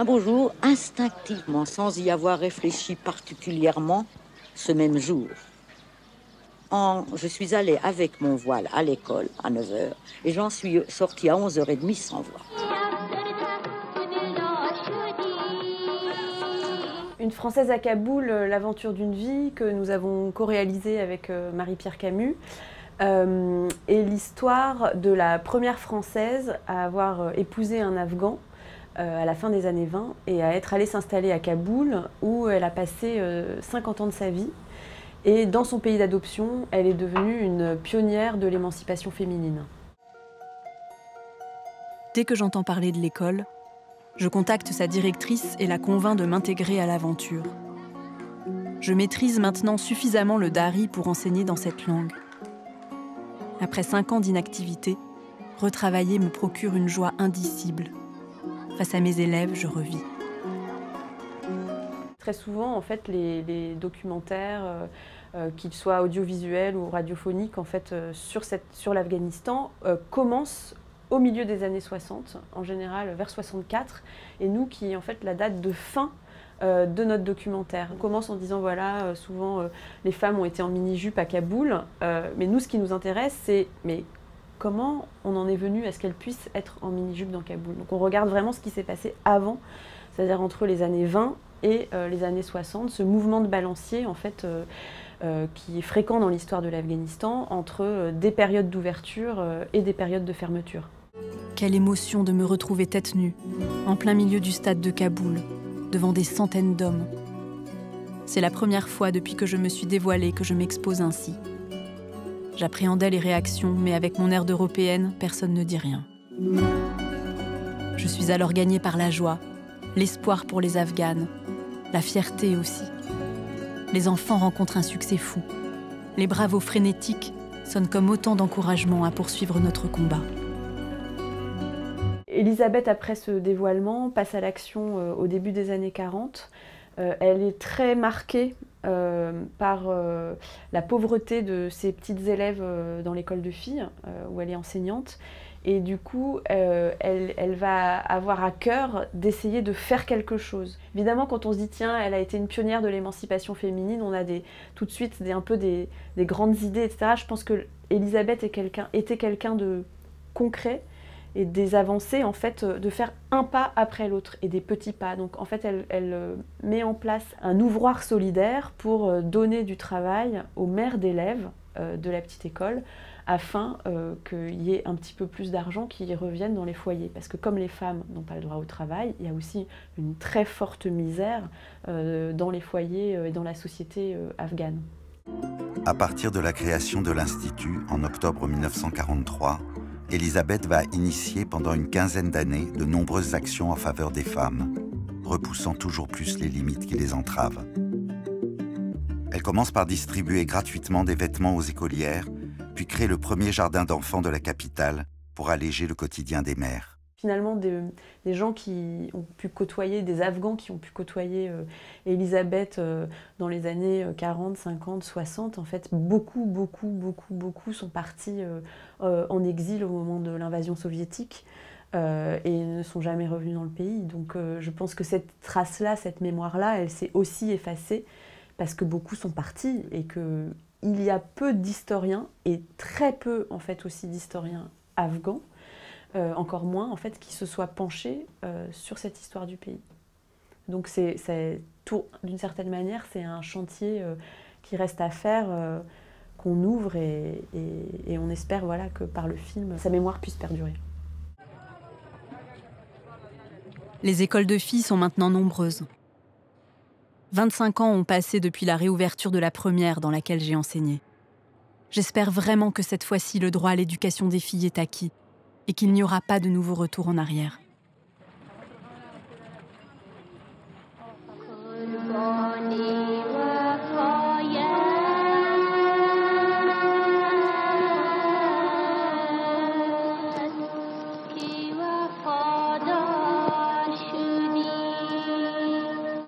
Un beau jour, instinctivement, sans y avoir réfléchi particulièrement, ce même jour, je suis allée avec mon voile à l'école à 9 heures et j'en suis sortie à 11h30 sans voile. Une Française à Kaboul, l'aventure d'une vie, que nous avons co-réalisée avec Marie-Pierre Camus, est l'histoire de la première Française à avoir épousé un Afghan à la fin des années 20 et à être allée s'installer à Kaboul où elle a passé 50 ans de sa vie. Et dans son pays d'adoption, elle est devenue une pionnière de l'émancipation féminine. Dès que j'entends parler de l'école, je contacte sa directrice et la convainc de m'intégrer à l'aventure. Je maîtrise maintenant suffisamment le dari pour enseigner dans cette langue. Après 5 ans d'inactivité, retravailler me procure une joie indicible. Face à mes élèves, je revis. Très souvent, en fait, les documentaires, qu'ils soient audiovisuels ou radiophoniques, en fait, sur l'Afghanistan, commencent au milieu des années 60, en général vers 64, et nous qui est en fait la date de fin de notre documentaire. On commence en disant voilà, souvent les femmes ont été en mini-jupe à Kaboul, mais nous ce qui nous intéresse c'est mais comment on en est venu à ce qu'elles puissent être en mini-jupe dans Kaboul. Donc on regarde vraiment ce qui s'est passé avant, c'est-à-dire entre les années 20 et les années 60, ce mouvement de balancier en fait qui est fréquent dans l'histoire de l'Afghanistan entre des périodes d'ouverture et des périodes de fermeture. Quelle émotion de me retrouver tête nue, en plein milieu du stade de Kaboul, devant des centaines d'hommes. C'est la première fois depuis que je me suis dévoilée que je m'expose ainsi. J'appréhendais les réactions, mais avec mon air d'européenne, personne ne dit rien. Je suis alors gagnée par la joie, l'espoir pour les Afghanes, la fierté aussi. Les enfants rencontrent un succès fou. Les bravos frénétiques sonnent comme autant d'encouragement à poursuivre notre combat. Elisabeth, après ce dévoilement, passe à l'action au début des années 40. Elle est très marquée par la pauvreté de ses petites élèves dans l'école de filles, où elle est enseignante. Et du coup, elle va avoir à cœur d'essayer de faire quelque chose. Évidemment, quand on se dit, tiens, elle a été une pionnière de l'émancipation féminine, on a tout de suite un peu des grandes idées, etc. Je pense que Elisabeth était quelqu'un de concret, et des avancées, en fait, de faire un pas après l'autre, et des petits pas. Donc, en fait, elle met en place un ouvroir solidaire pour donner du travail aux mères d'élèves de la petite école, afin qu'il y ait un petit peu plus d'argent qui revienne dans les foyers. Parce que comme les femmes n'ont pas le droit au travail, il y a aussi une très forte misère dans les foyers et dans la société afghane. À partir de la création de l'Institut, en octobre 1943, Elisabeth va initier pendant une quinzaine d'années de nombreuses actions en faveur des femmes, repoussant toujours plus les limites qui les entravent. Elle commence par distribuer gratuitement des vêtements aux écolières, puis crée le premier jardin d'enfants de la capitale pour alléger le quotidien des mères. Finalement, des gens qui ont pu côtoyer, des Afghans qui ont pu côtoyer Elisabeth dans les années 40, 50, 60, en fait, beaucoup sont partis en exil au moment de l'invasion soviétique et ne sont jamais revenus dans le pays. Donc je pense que cette trace-là, cette mémoire-là, elle s'est aussi effacée parce que beaucoup sont partis et qu'il y a peu d'historiens et très peu, en fait, aussi d'historiens afghans, encore moins en fait, qui se soient penchés sur cette histoire du pays. Donc d'une certaine manière, c'est un chantier qui reste à faire, qu'on ouvre et on espère voilà, que par le film, sa mémoire puisse perdurer. Les écoles de filles sont maintenant nombreuses. 25 ans ont passé depuis la réouverture de la première dans laquelle j'ai enseigné. J'espère vraiment que cette fois-ci, le droit à l'éducation des filles est acquis et qu'il n'y aura pas de nouveau retour en arrière.